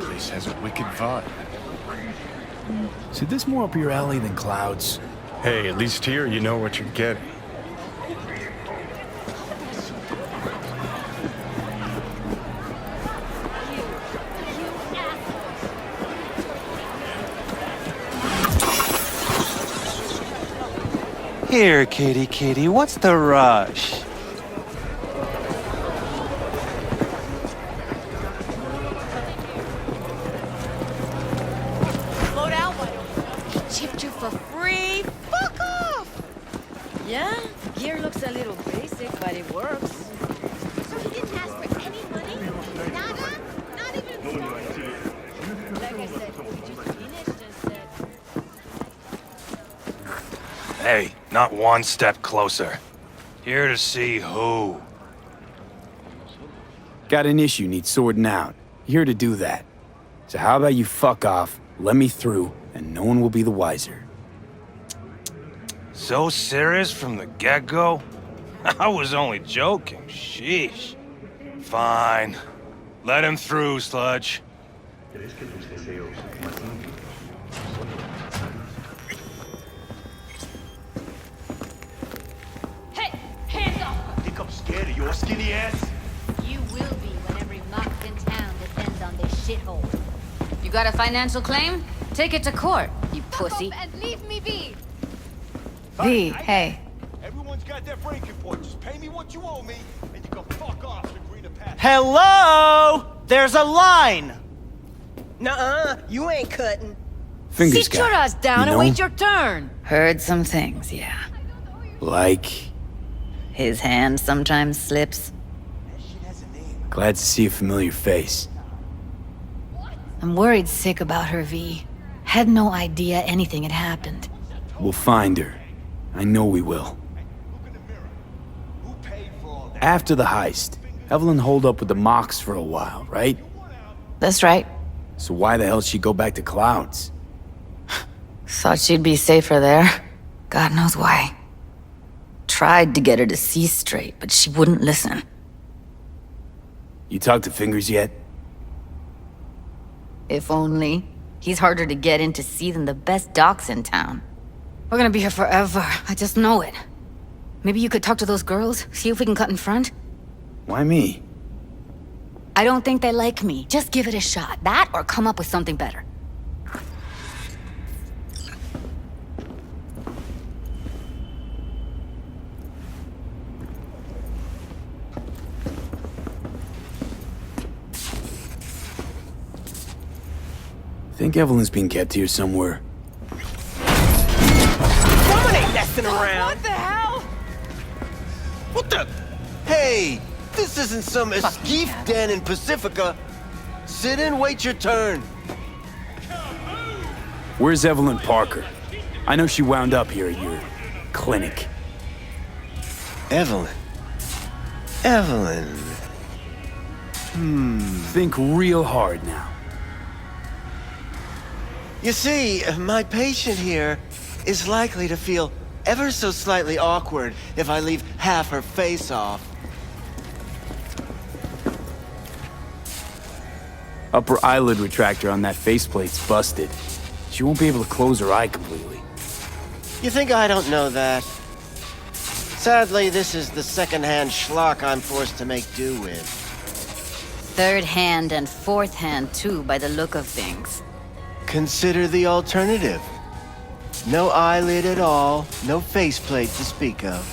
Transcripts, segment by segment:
Place has a wicked vibe. Is this more up your alley than Clouds? Hey, at least here you know what you're getting. Here, kitty, what's the rush? Slow down, why don't you? Chipped you for free? Fuck off! Yeah, gear looks a little basic, but it works. So he didn't ask for any money? Nada? Not even Like I said, we just finished and said... Hey, not one step closer. Here to see who. Got an issue needs sorting out. Here to do that. So how about you fuck off, let me through, and no one will be the wiser. So serious from the get-go? I was only joking, sheesh. Fine. Let him through, Sludge. Hey! Hands off! Think I'm scared of your skinny ass? You will be when every mock in town depends on this shithole. You got a financial claim? Take it to court, you Fuck pussy. off and leave me be! V, hey. Everyone's got their breaking point. Just pay me what you owe me, and you can fuck off and agree to pass. Hello? There's a line! Nuh-uh, you ain't cutting. Fingers Sit your ass down and know? wait your turn. Heard some things, yeah. Like, His hand sometimes slips. glad to see a familiar face. I'm worried sick about her, V. Had no idea anything had happened. We'll find her. I know we will. Look in the mirror. Who paid for all that? After the heist, Evelyn holed up with the Mox for a while, right? That's right. So why the hell she go back to Clouds? Thought she'd be safer there. God knows why. Tried to get her to see straight, but she wouldn't listen. You talked to Fingers yet? If only. He's harder to get in to see than the best docs in town. We're gonna be here forever. I just know it. Maybe you could talk to those girls, see if we can cut in front? Why me? I don't think they like me. Just give it a shot. That or come up with something better. Think Evelyn's being kept here somewhere. Someone ain't messing around. What the hell? What the? Hey, this isn't some escape den in Pacifica. Sit and wait your turn. Where's Evelyn Parker? I know she wound up here at your clinic. Evelyn. Evelyn. Think real hard now. You see, my patient here is likely to feel ever so slightly awkward if I leave half her face off. Upper eyelid retractor on that faceplate's busted. She won't be able to close her eye completely. You think I don't know that? Sadly, this is the second-hand schlock I'm forced to make do with. Third hand and fourth hand, too, by the look of things. Consider the alternative. No eyelid at all, no faceplate to speak of.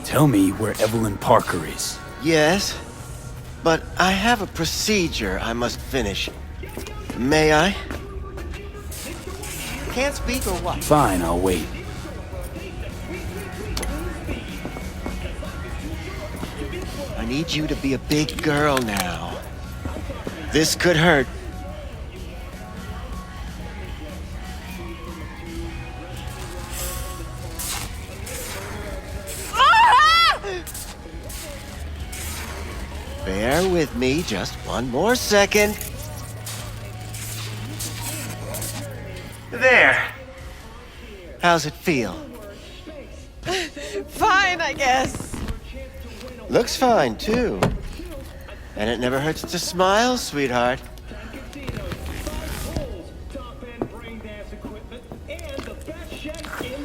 Tell me where Evelyn Parker is. Yes, but I have a procedure I must finish. May I? Can't speak or what? Fine, I'll wait. I need you to be a big girl now. This could hurt. Bear with me just one more second. There. How's it feel? Fine, I guess. Looks fine, too. And it never hurts to smile, sweetheart.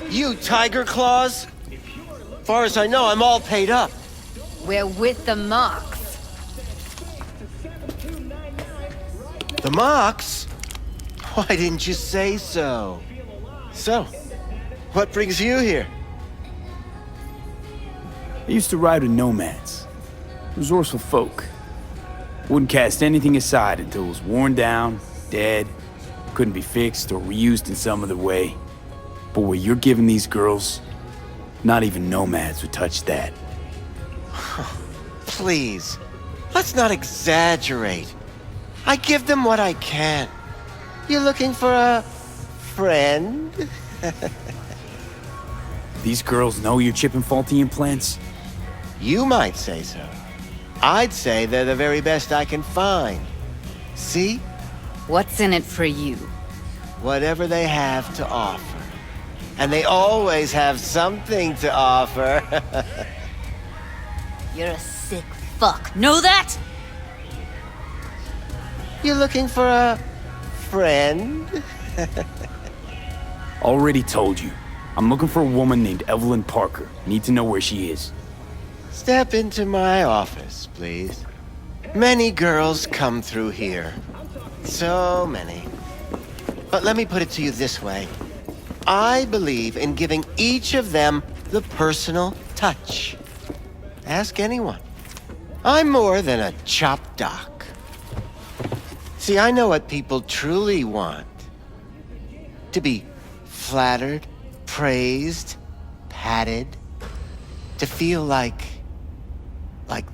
You tiger claws? Far as I know, I'm all paid up. We're with the Mox. The Mox? Why didn't you say so? So, what brings you here? I used to ride with nomads. Resourceful folk. Wouldn't cast anything aside until it was worn down, dead, couldn't be fixed or reused in some other way. But what you're giving these girls, not even nomads would touch that. Please, let's not exaggerate. I give them what I can. You looking for a friend? These girls know you're chipping faulty implants? You might say so. I'd say they're the very best I can find. See? What's in it for you? Whatever they have to offer. And they always have something to offer. You're a sick fuck. Know that? You looking for a friend? Already told you. I'm looking for a woman named Evelyn Parker. Need to know where she is. Step into my office, please. Many girls come through here. So many. But let me put it to you this way. I believe in giving each of them the personal touch. Ask anyone. I'm more than a chop doc. See, I know what people truly want. To be flattered, praised, patted. To feel like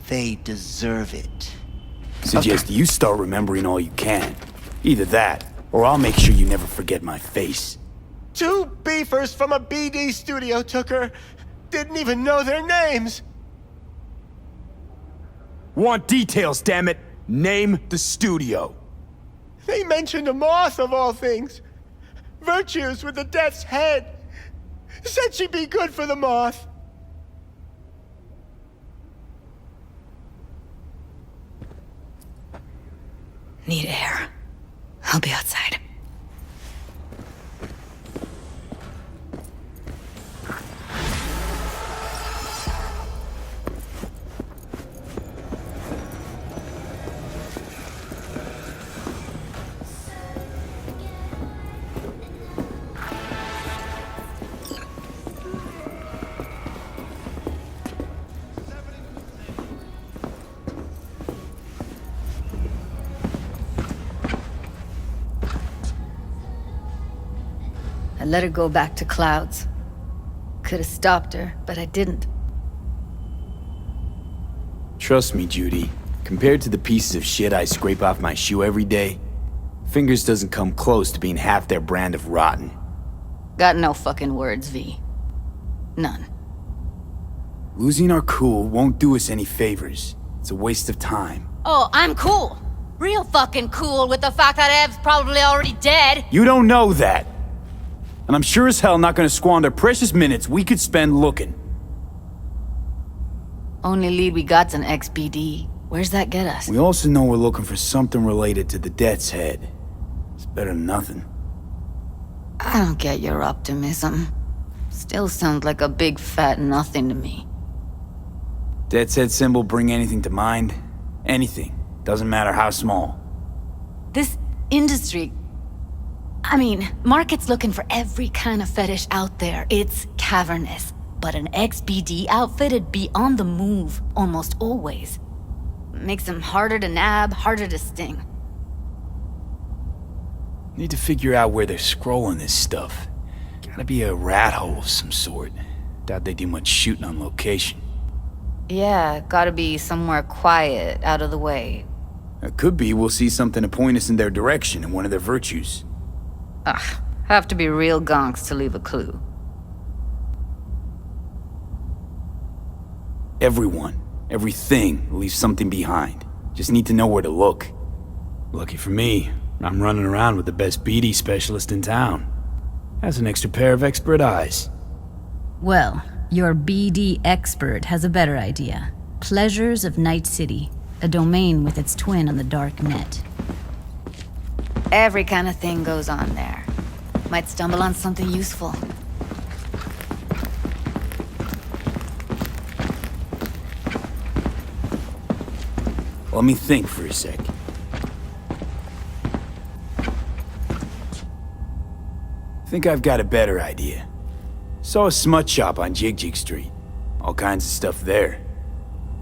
they deserve it. Suggest you start remembering all you can. Either that, or I'll make sure you never forget my face. 2 beefers from a BD studio took her. Didn't even know their names. Want details, damn it! Name the studio. They mentioned a moth of all things. Virtues with the death's head. Said she'd be good for the moth. Need air. I'll be outside. I let her go back to Clouds. Could have stopped her, but I didn't. Trust me, Judy. Compared to the pieces of shit I scrape off my shoe every day, Fingers doesn't come close to being half their brand of rotten. Got no fucking words, V. None. Losing our cool won't do us any favors. It's a waste of time. Oh, I'm cool. Real fucking cool with the fact that Ev's probably already dead. You don't know that. And I'm sure as hell not gonna squander precious minutes we could spend looking. Only lead we got's an XBD. Where's that get us? We also know we're looking for something related to the Death's Head. It's better than nothing. I don't get your optimism. Still sounds like a big fat nothing to me. Death's Head symbol bring anything to mind? Anything. Doesn't matter how small. This industry... I mean, market's looking for every kind of fetish out there. It's cavernous. but an ex-BD outfit'd be on the move almost always. Makes them harder to nab, harder to sting. Need to figure out where they're scrolling this stuff. Gotta be a rat hole of some sort. Doubt they do much shooting on location. Yeah, gotta be somewhere quiet, out of the way. It could be we'll see something to point us in their direction in one of their virtues. Ugh, have to be real gonks to leave a clue. Everyone, everything leaves something behind. Just need to know where to look. Lucky for me, I'm running around with the best BD specialist in town. Has an extra pair of expert eyes. Well, your BD expert has a better idea. Pleasures of Night City, a domain with its twin on the dark net. Every kind of thing goes on there. Might stumble on something useful. Let me think for a sec. Think I've got a better idea. Saw a smut shop on Jig Street. All kinds of stuff there.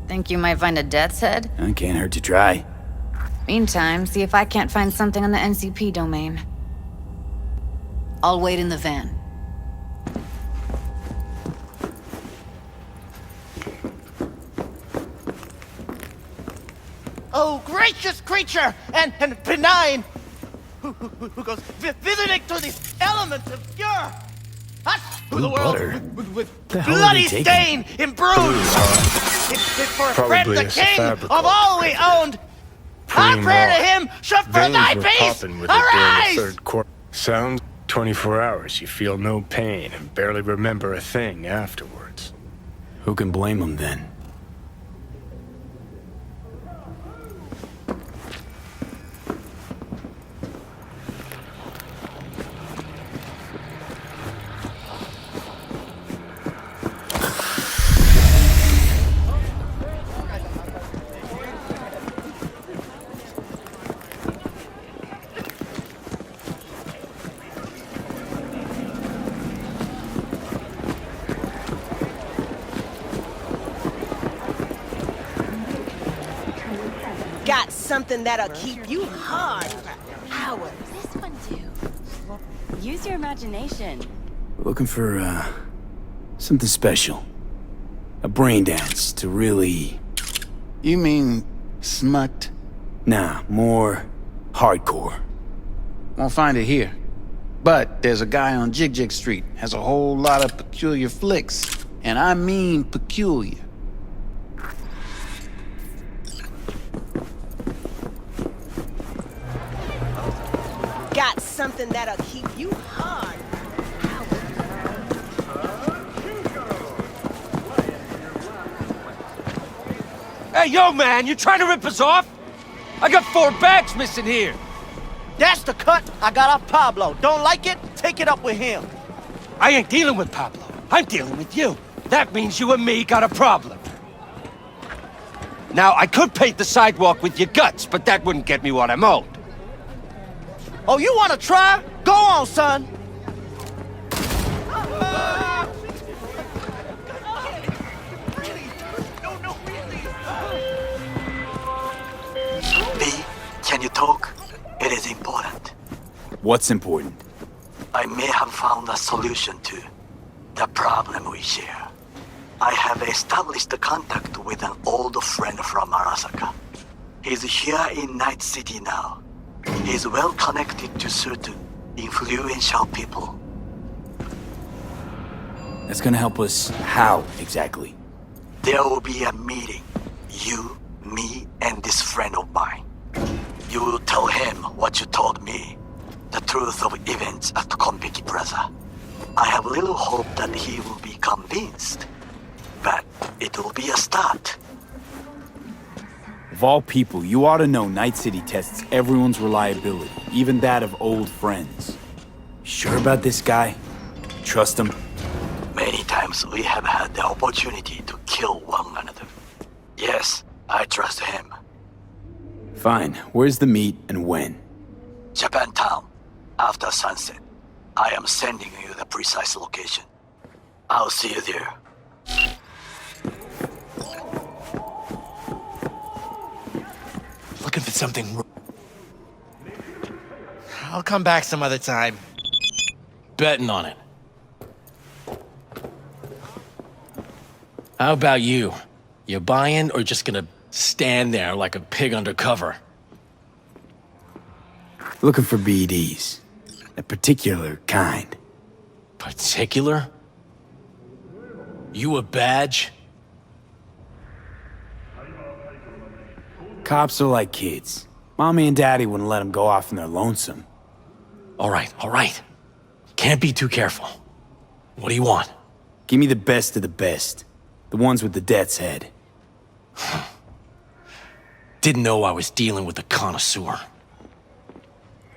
Think you might find a death's head? Can't hurt to try. Meantime, see if I can't find something on the NCP domain. I'll wait in the van. Oh, gracious creature and benign, who goes visiting to the elements of pure, us who the world butter? with The hell are bloody they taking? stain imbrues. It's for a friend, Probably the a king fabrical. of all we owned. Our prayer to him should for thy Veins were peace popping with it during the arise. third quarter. Sounds 24 hours. You feel no pain and barely remember a thing afterwards. Who can blame them then? Got something that'll keep you hard for hours. This one do. Use your imagination. Looking for, something special. A brain dance to really... You mean smut? Nah, more hardcore. Won't find it here. But there's a guy on Jig Street, has a whole lot of peculiar flicks. And I mean peculiar. Got something that'll keep you hard. Hey, yo, man, you trying to rip us off? I got 4 bags missing here. That's the cut I got off Pablo. Don't like it? Take it up with him. I ain't dealing with Pablo. I'm dealing with you. That means you and me got a problem. Now, I could paint the sidewalk with your guts, but that wouldn't get me what I'm owed. Oh, you want to try? Go on, son. B, can you talk? It is important. What's important? I may have found a solution to the problem we share. I have established a contact with an old friend from Arasaka. He's here in Night City now. He's well connected to certain influential people. That's gonna help us how, exactly? There will be a meeting. You, me, and this friend of mine. You will tell him what you told me. The truth of events at Konpeki Plaza. I have little hope that he will be convinced. But it will be a start. Of all people, you ought to know Night City tests everyone's reliability, even that of old friends. Sure about this guy? Trust him? Many times we have had the opportunity to kill one another. Yes, I trust him. Fine. Where's the meet and when? Japantown, after sunset. I am sending you the precise location. I'll see you there. looking for something. I'll come back some other time. Betting on it. How about you? You buying or just gonna stand there like a pig undercover? Looking for BDs. A particular kind. Particular? You a badge? Cops are like kids. Mommy and Daddy wouldn't let them go off in their lonesome. All right. Can't be too careful. What do you want? Give me the best of the best. The ones with the death's head. Didn't know I was dealing with a connoisseur.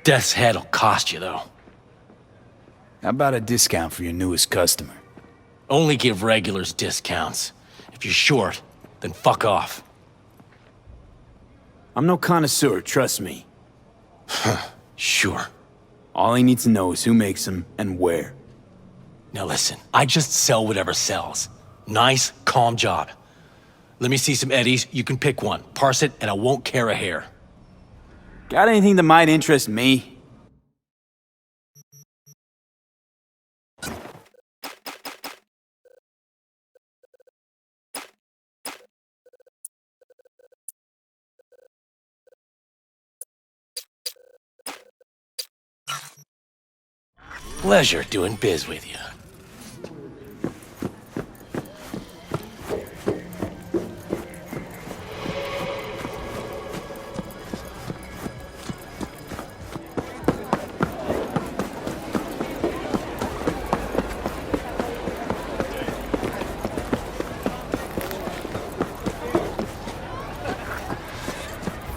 Death's head'll cost you, though. How about a discount for your newest customer? Only give regulars discounts. If you're short, then fuck off. I'm no connoisseur, trust me. Sure. All I need to know is who makes them and where. Now listen, I just sell whatever sells. Nice, calm job. Let me see some eddies, you can pick one. Parse it, and I won't care a hair. Got anything that might interest me? Pleasure doing biz with you.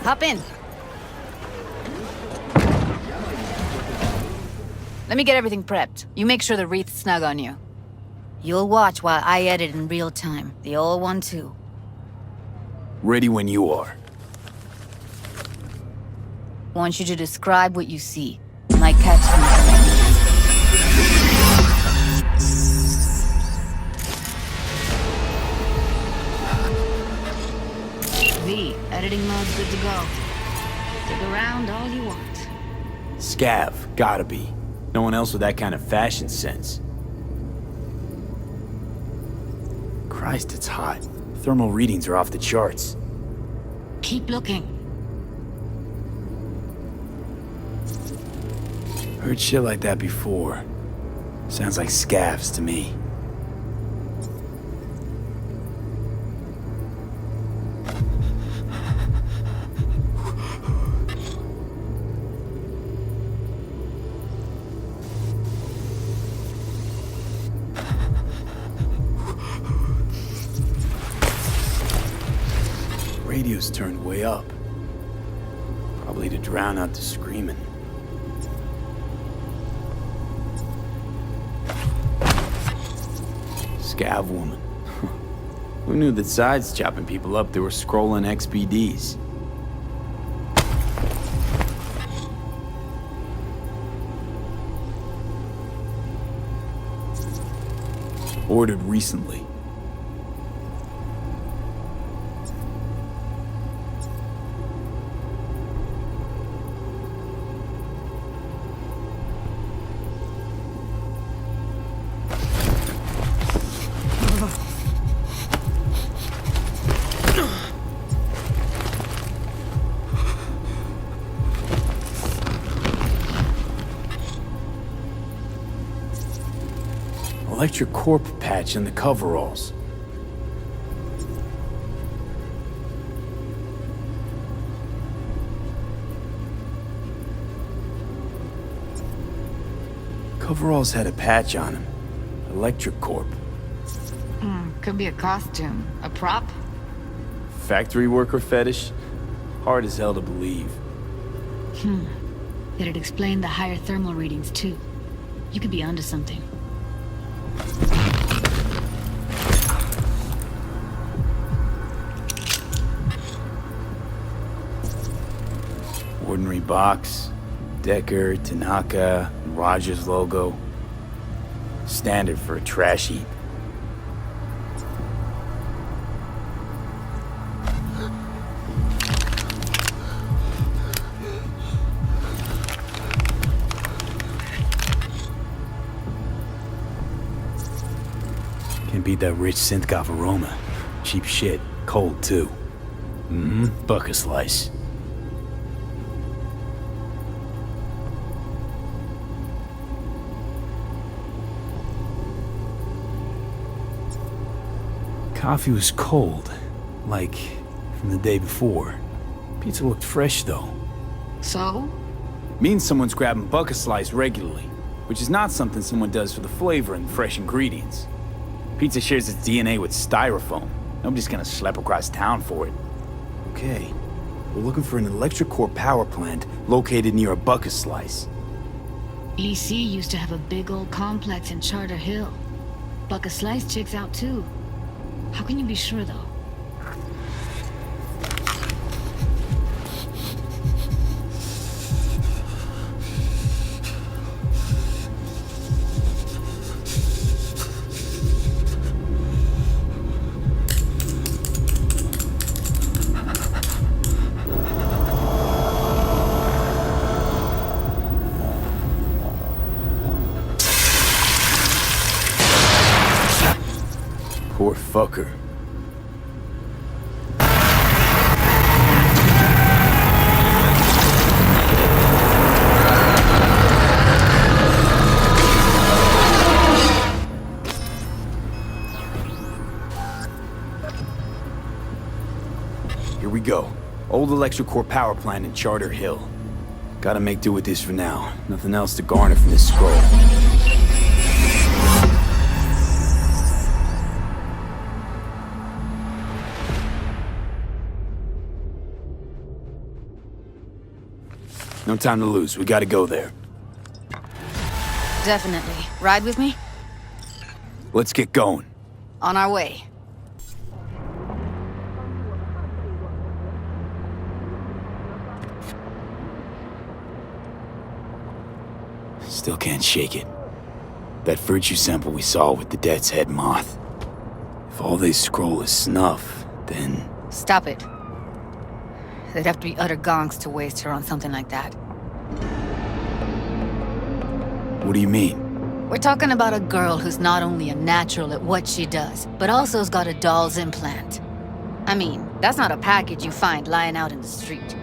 Hop in. Let me get everything prepped. You make sure the wreath's snug on you. You'll watch while I edit in real time. The old one, too. Ready when you are. Want you to describe what you see. Might catch some. V, editing mode's good to go. Stick around all you want. Scav, gotta be. No one else with that kind of fashion sense. Christ, it's hot. Thermal readings are off the charts. Keep looking. Heard shit like that before. Sounds like scavs to me. Radio's turned way up. Probably to drown out the screaming. Scav woman. Who knew that besides chopping people up, they were scrolling XBDs? Ordered recently. Electric corp patch in the coveralls. Coveralls had a patch on him. Electric corp. Could be a costume. A prop? Factory worker fetish? Hard as hell to believe. It'd explain the higher thermal readings, too. You could be onto something. Ordinary box. Decker, Tanaka, and Rogers logo. Standard for a trash heap. Can't beat that rich synth-goth aroma. Cheap shit. Cold, too. Buck a slice. Coffee was cold, like from the day before. Pizza looked fresh, though. So? Means someone's grabbing buck a slice regularly, which is not something someone does for the flavor and fresh ingredients. Pizza shares its DNA with styrofoam. Nobody's gonna schlep across town for it. Okay, we're looking for an electric core power plant located near a buck a slice. EC used to have a big old complex in Charter Hill. Buck a Slice checks out too. How can you be sure though? Poor fucker. Here we go. Old electric core power plant in Charter Hill. Gotta make do with this for now. Nothing else to garner from this scroll. No time to lose. We gotta go there. Definitely. Ride with me? Let's get going. On our way. Still can't shake it. That virtue sample we saw with the death's head moth. If all they scroll is snuff, then... Stop it. They'd have to be utter gonks to waste her on something like that. What do you mean? We're talking about a girl who's not only a natural at what she does, but also has got a doll's implant. I mean, that's not a package you find lying out in the street.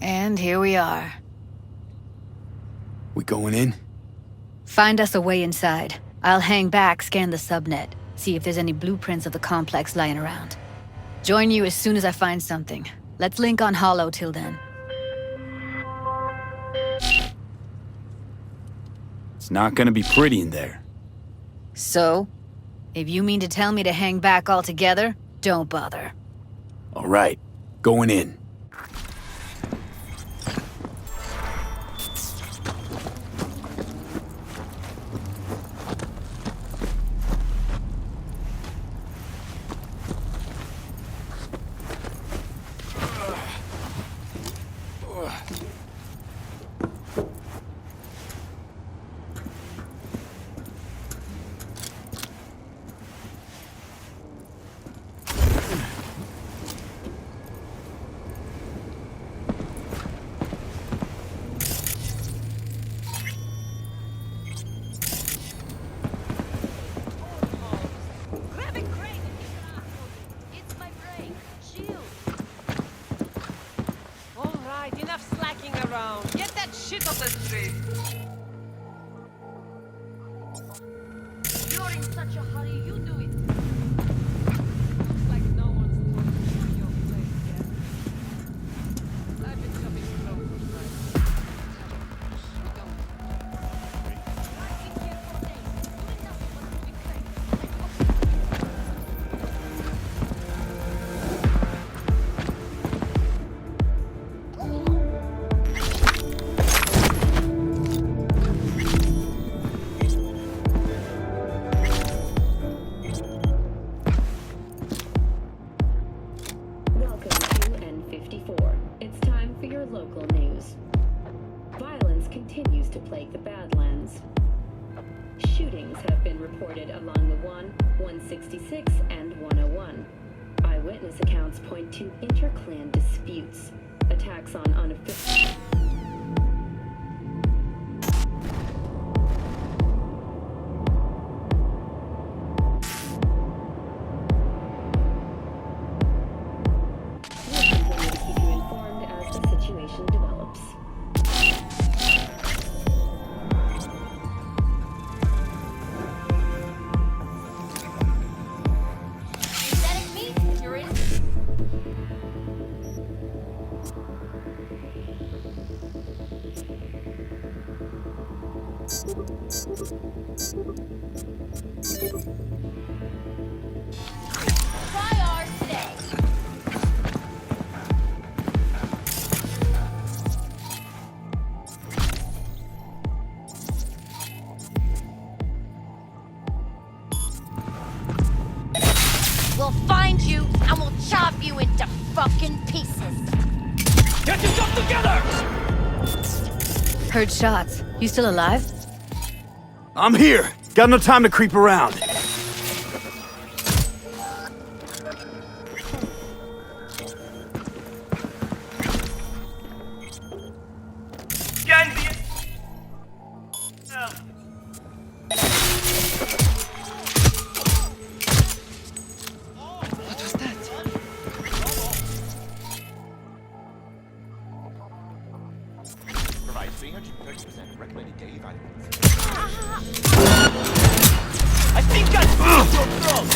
And here we are. We going in? Find us a way inside. I'll hang back, scan the subnet, see if there's any blueprints of the complex lying around. Join you as soon as I find something. Let's link on Hollow till then. It's not gonna be pretty in there. So? If you mean to tell me to hang back altogether, don't bother. All right. Going in. Grab a crate and get your ass moving. It's my break. Chill. All right, enough slacking around. Get that shit off the street. You're in such a hurry, you do it. Looks like no one's told you your place yet. I've been coming close tonight. We don't. I've been here for days, doing nothing but moving crates. Welcome to N54. It's time for your local news. Violence continues to plague the Badlands. Shootings have been reported along the 166, and 101. Eyewitness accounts point to inter-clan disputes, attacks on unofficial... We'll continue to keep you informed as the situation develops. Synthetic meat? You're in. Try ours today. We'll find you and we'll chop you into fucking pieces. Get yourself together! Heard shots. You still alive? I'm here. Got no time to creep around. What was that? Provide 330% recommended daily value. I think I broke your throat!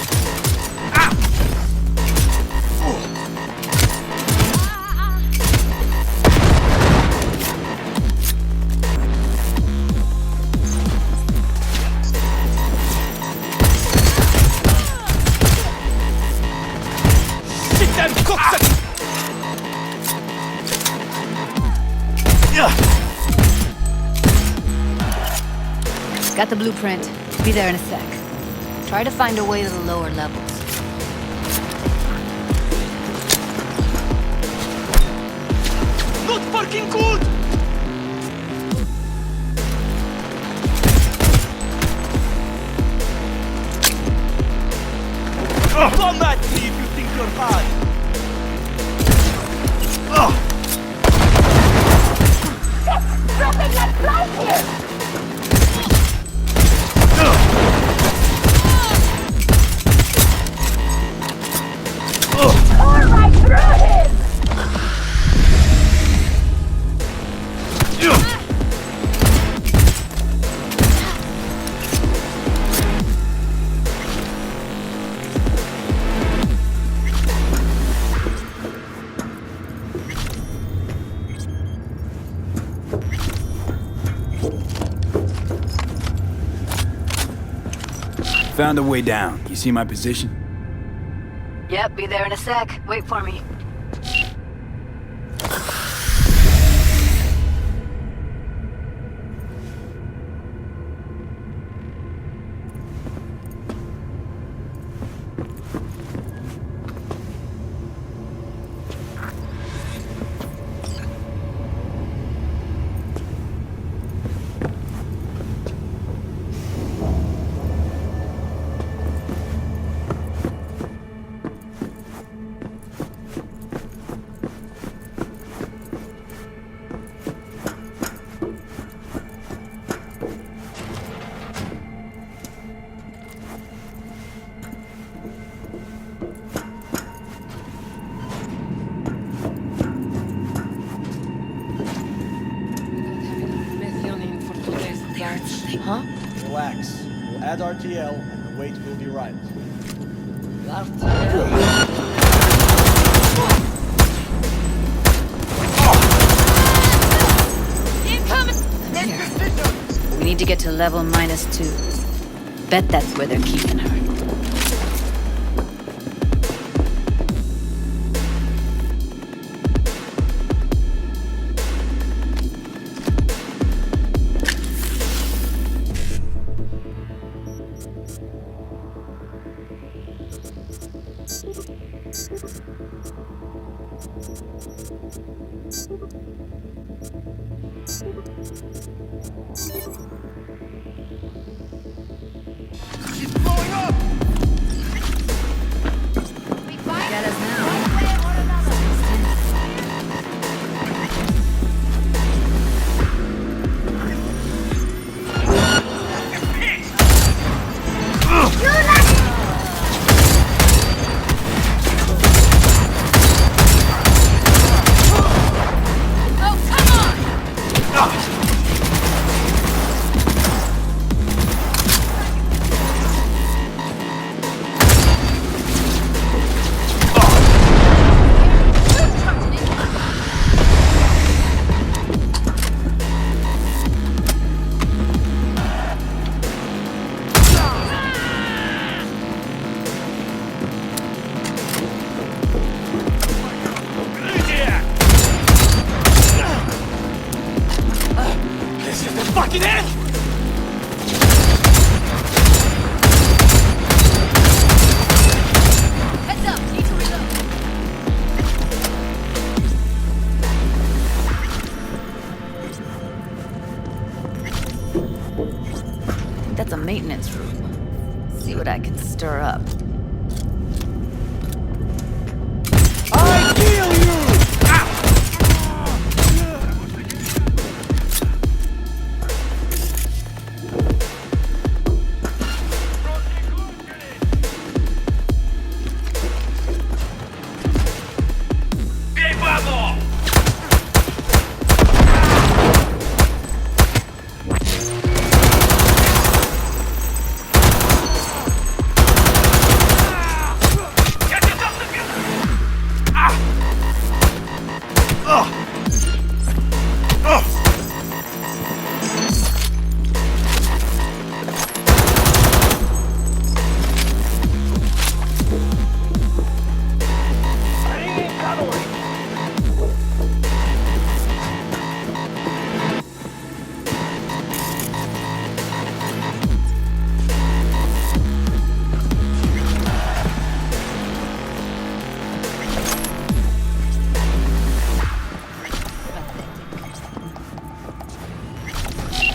Sit them cooks! Got the blueprint. Be there in a sec. Try to find a way to the lower levels. Not fucking good! Come at me if you think you're hard! Dropping like flies here! Tore right through him! Found a way down. You see my position? Yep, be there in a sec. Wait for me. Add RTL and the weight will be right. Here. We need to get to level -2. Bet that's where they're keeping her. That's a maintenance room. See what I can stir up. I feel you!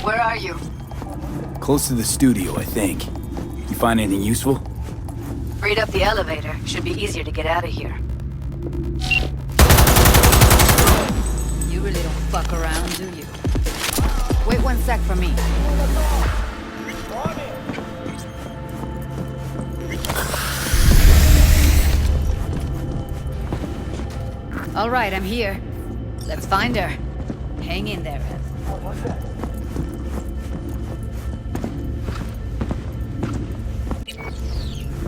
Where are you? Close to the studio, I think. You find anything useful? Freed up the elevator. Should be easier to get out of here. You really don't fuck around, do you? Wait 1 sec for me. All right, I'm here. Let's find her. Hang in there, Ev.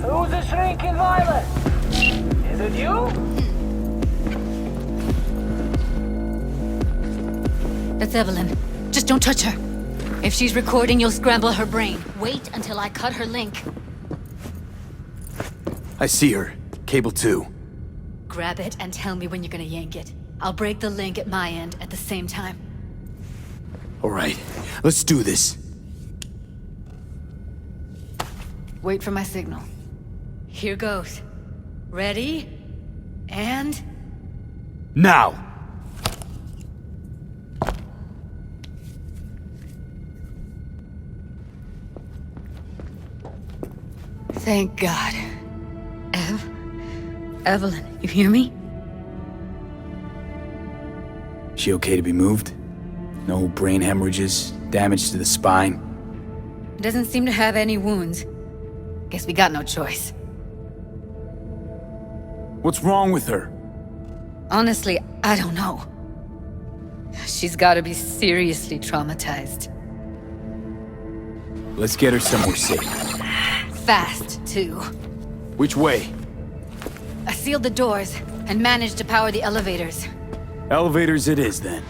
Who's the shrinking violet? Is it you? That's Evelyn. Just don't touch her. If she's recording, you'll scramble her brain. Wait until I cut her link. I see her. Cable 2. Grab it and tell me when you're gonna yank it. I'll break the link at my end at the same time. All right, let's do this. Wait for my signal. Here goes. Ready? And... Now! Thank God. Evelyn, you hear me? She okay to be moved? No brain hemorrhages, damage to the spine? Doesn't seem to have any wounds. Guess we got no choice. What's wrong with her? Honestly, I don't know. She's gotta be seriously traumatized. Let's get her somewhere safe. Fast, too. Which way? I sealed the doors and managed to power the elevators. Elevators it is, then.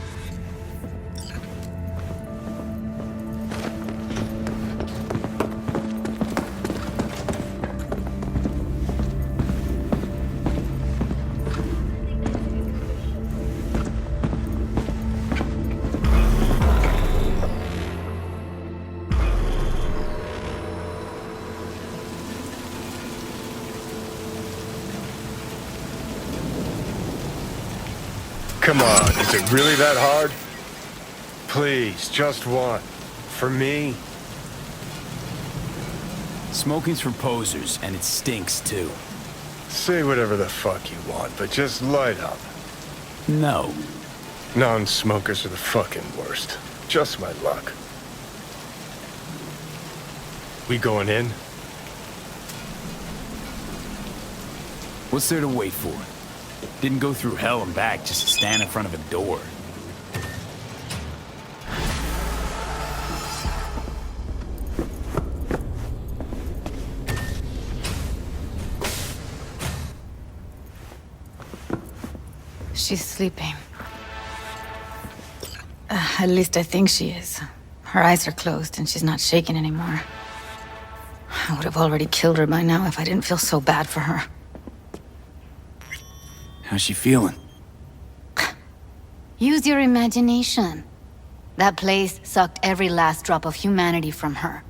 Come on, is it really that hard? Please, just one. For me? Smoking's for posers, and it stinks, too. Say whatever the fuck you want, but just light up. No. Non-smokers are the fucking worst. Just my luck. We going in? What's there to wait for? Didn't go through hell and back just to stand in front of a door. She's sleeping. At least I think she is. Her eyes are closed and she's not shaking anymore. I would have already killed her by now if I didn't feel so bad for her. How's she feeling? Use your imagination. That place sucked every last drop of humanity from her.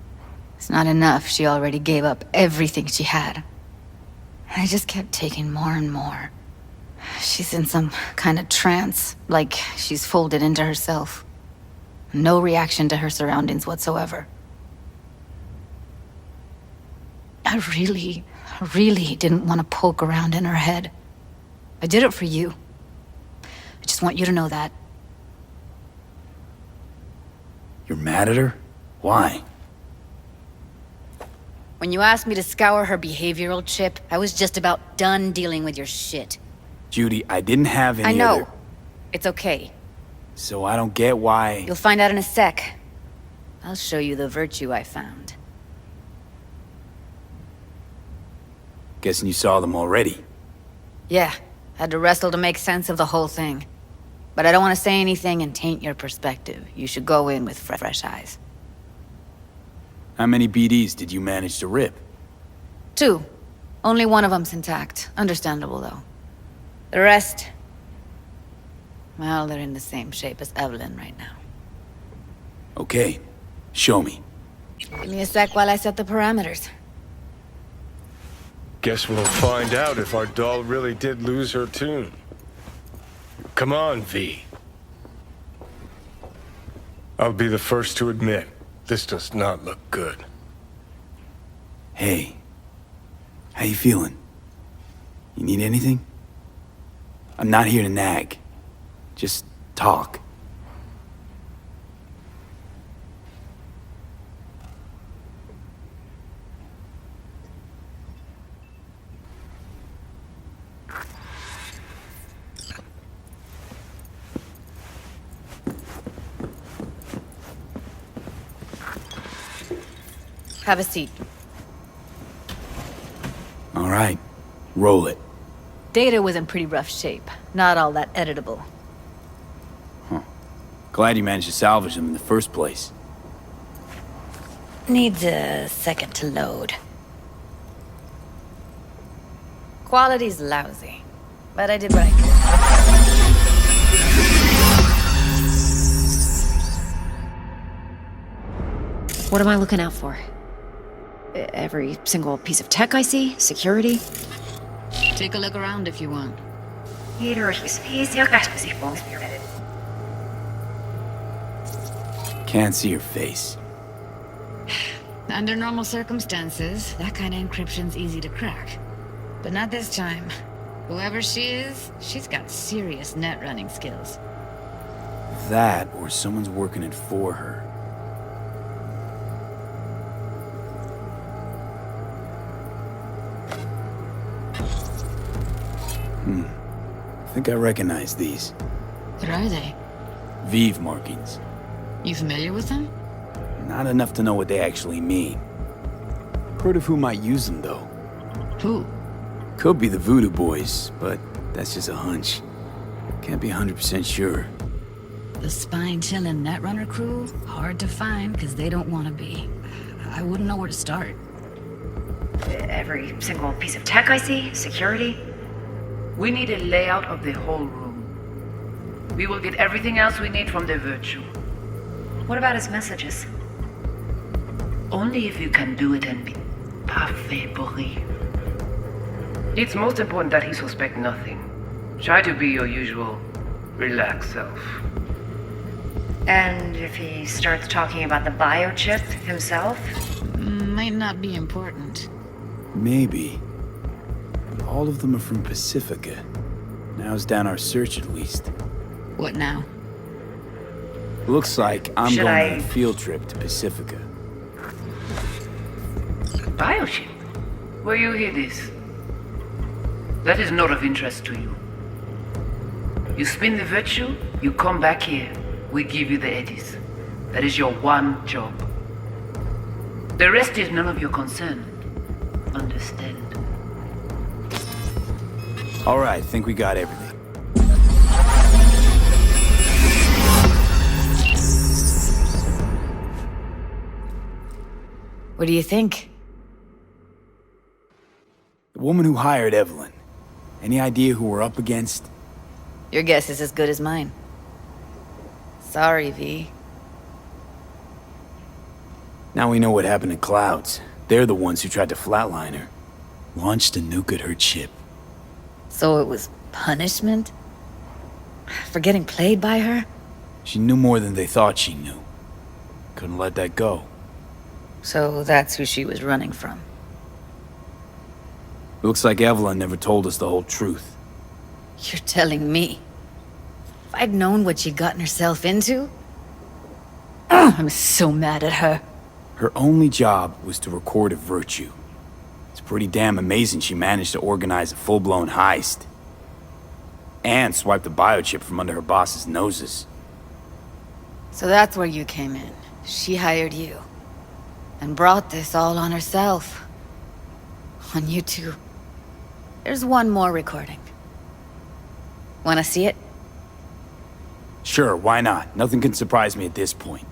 It's not enough, she already gave up everything she had. I just kept taking more and more. She's in some kind of trance, like she's folded into herself. No reaction to her surroundings whatsoever. I really didn't want to poke around in her head. I did it for you. I just want you to know that. You're mad at her? Why? When you asked me to scour her behavioral chip, I was just about done dealing with your shit. Judy, I didn't have any I know. other... It's okay. So I don't get why... You'll find out in a sec. I'll show you the virtue I found. Guessing you saw them already. Yeah, had to wrestle to make sense of the whole thing. But I don't want to say anything and taint your perspective. You should go in with fresh eyes. How many BDs did you manage to rip? 2. Only one of them's intact. Understandable, though. The rest... well, they're in the same shape as Evelyn right now. Okay. Show me. Give me a sec while I set the parameters. Guess we'll find out if our doll really did lose her tune. Come on, V. I'll be the first to admit, this does not look good. Hey. How you feeling? You need anything? I'm not here to nag. Just talk. Have a seat. All right. Roll it. Data was in pretty rough shape. Not all that editable. Glad you managed to salvage them in the first place. Needs a second to load. Quality's lousy, but I did what I could. What am I looking out for? Every single piece of tech I see? Security? Take a look around if you want. Can't see your face. Under normal circumstances, that kind of encryption's easy to crack. But not this time. Whoever she is, she's got serious net running skills. That, or someone's working it for her. I think I recognize these. What are they? Vive markings. You familiar with them? Not enough to know what they actually mean. Heard of who might use them, though. Who? Could be the Voodoo Boys, but that's just a hunch. Can't be 100% sure. The spine-chilling Netrunner crew? Hard to find, because they don't want to be. I wouldn't know where to start. Every single piece of tech I see? Security? We need a layout of the whole room. We will get everything else we need from the virtue. What about his messages? Only if you can do it and be parfait pourri. It's most important that he suspect nothing. Try to be your usual, relaxed self. And if he starts talking about the biochip himself? Might not be important. Maybe. All of them are from Pacifica. Narrows down our search at least. What now? Looks like I'm Should going on a field trip to Pacifica. Biochip? Where you hear this? That is not of interest to you. You spin the virtue, you come back here. We give you the eddies. That is your one job. The rest is none of your concern. Understand? All right, think we got everything. What do you think? The woman who hired Evelyn. Any idea who we're up against? Your guess is as good as mine. Sorry, V. Now we know what happened to Clouds. They're the ones who tried to flatline her. Launched a nuke at her chip. So it was punishment? For getting played by her? She knew more than they thought she knew. Couldn't let that go. So that's who she was running from. Looks like Evelyn never told us the whole truth. You're telling me? If I'd known what she'd gotten herself into? I'm so mad at her. Her only job was to record a virtue. It's pretty damn amazing she managed to organize a full-blown heist. And swipe the biochip from under her boss's noses. So that's where you came in. She hired you. And brought this all on herself. On you two. There's one more recording. Wanna see it? Sure, why not? Nothing can surprise me at this point.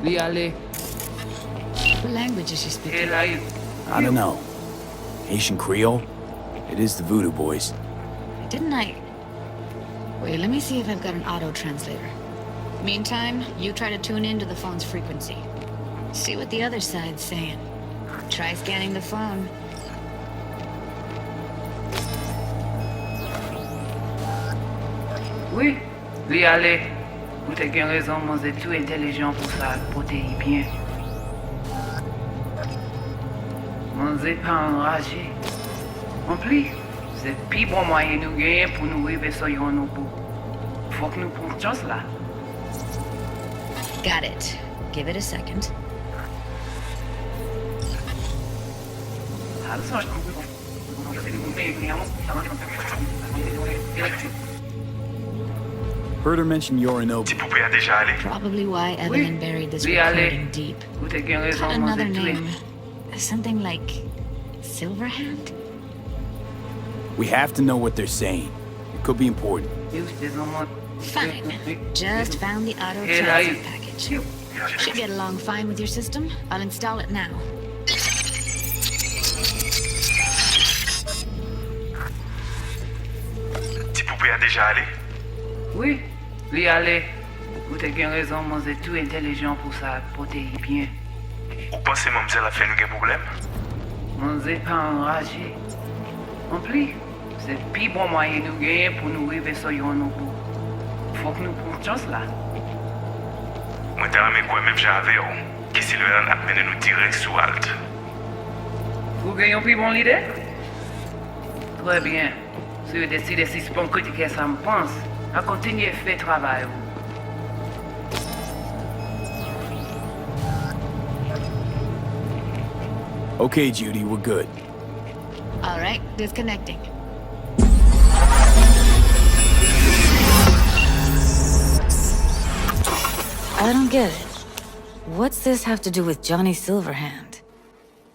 Oui, allez. What language is she speaking? I don't know. Haitian Creole? It is the Voodoo Boys. Didn't I? Wait, let me see if I've got an auto-translator. Meantime, you try to tune into the phone's frequency. See what the other side's saying. Try scanning the phone. Oui, allez. Vous avez bien raison, vous êtes tout intelligent pour ça, protéger bien. Vous n'êtes pas enragé. En plus, c'est le plus bon moyen de nous gagner pour nous arriver sur nos bouts. Faut que nous prenions chance là. Got it. Give it a second. Heard her mention Yorinobu. Probably why Evelyn buried this recording deep. Cut another name. Something like Silverhand? We have to know what they're saying. It could be important. Fine. Just found the auto-transfer package. Should get along fine with your system. I'll install it now. Petit poupée a déjà allé? Oui, allez. Vous avez bien raison, vous êtes tout intelligent pour ça, protéger bien. Vous pensez mademoiselle a fait nous un problème? Vous n'êtes pas enragé. En plus, c'est le plus bon moyen de nous gagner pour nous arriver sur nos bouts. Faut que nous prenions chance là. Moi, t'as ramé quoi, même j'avais, qui Silverhand a mené nous direct sous Alt. Vous gagnez plus bon l'idée? Très bien. Si vous décidez si c'est bon critiquer ça me pense, à continuer à faire travail. Okay, Judy, we're good. All right, disconnecting. I don't get it. What's this have to do with Johnny Silverhand?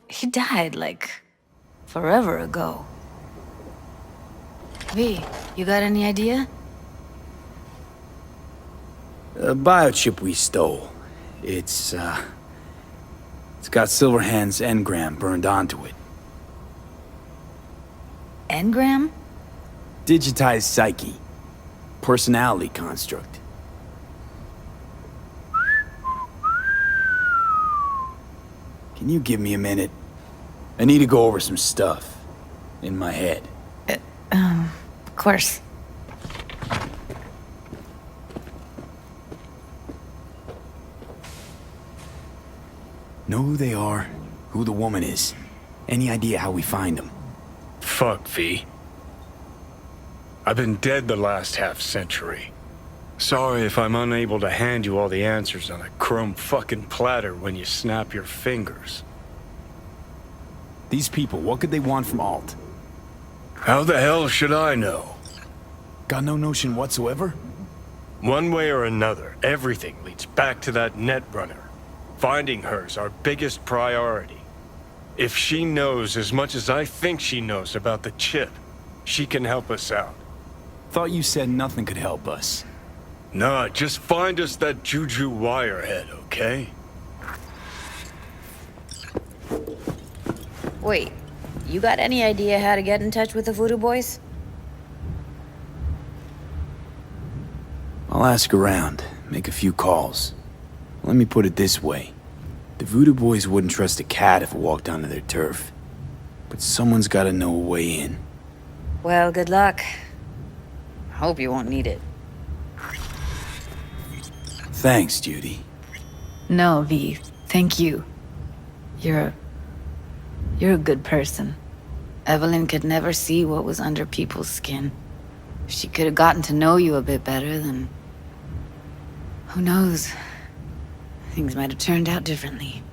He died, like, forever ago. V, you got any idea? A biochip we stole. It's got Silverhand's engram burned onto it. Engram? Digitized psyche. Personality construct. Can you give me a minute? I need to go over some stuff. In my head. Of course. Know who they are, who the woman is. Any idea how we find them? Fuck, V. I've been dead the last half-century. Sorry if I'm unable to hand you all the answers on a chrome fucking platter when you snap your fingers. These people, what could they want from Alt? How the hell should I know? Got no notion whatsoever? One way or another, everything leads back to that netrunner. Finding her's our biggest priority. If she knows as much as I think she knows about the chip, she can help us out. Thought you said nothing could help us. Nah, just find us that Juju wirehead, okay? Wait, you got any idea how to get in touch with the Voodoo Boys? I'll ask around, make a few calls. Let me put it this way. The Voodoo Boys wouldn't trust a cat if it walked onto their turf. But someone's gotta know a way in. Well, good luck. Hope you won't need it. Thanks, Judy. No, V. Thank you. You're a good person. Evelyn could never see what was under people's skin. If she could have gotten to know you a bit better, then... who knows? Things might have turned out differently.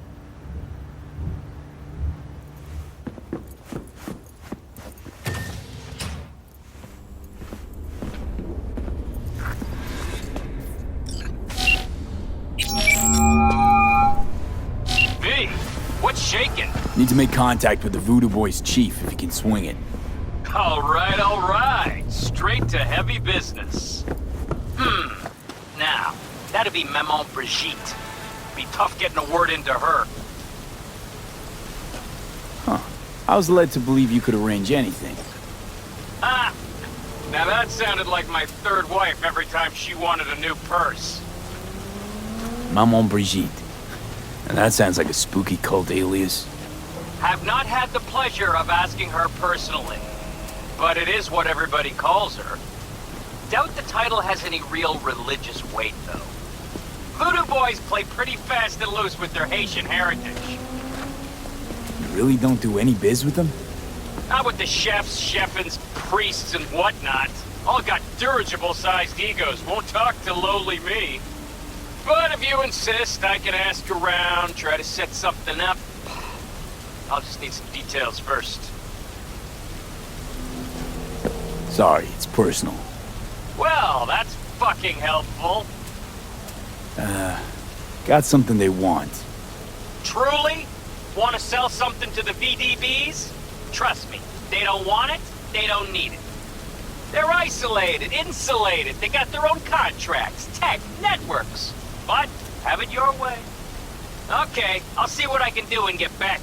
V, what's shaking? Need to make contact with the Voodoo Boys chief if he can swing it. All right. Straight to heavy business. Now, that'd be Maman Brigitte. Be tough getting a word into her. Huh. I was led to believe you could arrange anything. Ah! Now that sounded like my third wife every time she wanted a new purse. Maman Brigitte. And that sounds like a spooky cult alias. Have not had the pleasure of asking her personally, but it is what everybody calls her. Doubt the title has any real religious weight, though. Voodoo Boys play pretty fast and loose with their Haitian heritage. You really don't do any biz with them? Not with the chefs, chefins, priests, and whatnot. All got dirigible-sized egos, won't talk to lowly me. But if you insist, I can ask around, try to set something up. I'll just need some details first. Sorry, it's personal. Well, that's fucking helpful. Got something they want. Truly? Want to sell something to the VDBs? Trust me, they don't want it, they don't need it. They're isolated, insulated, they got their own contracts, tech, networks. But, have it your way. Okay, I'll see what I can do and get back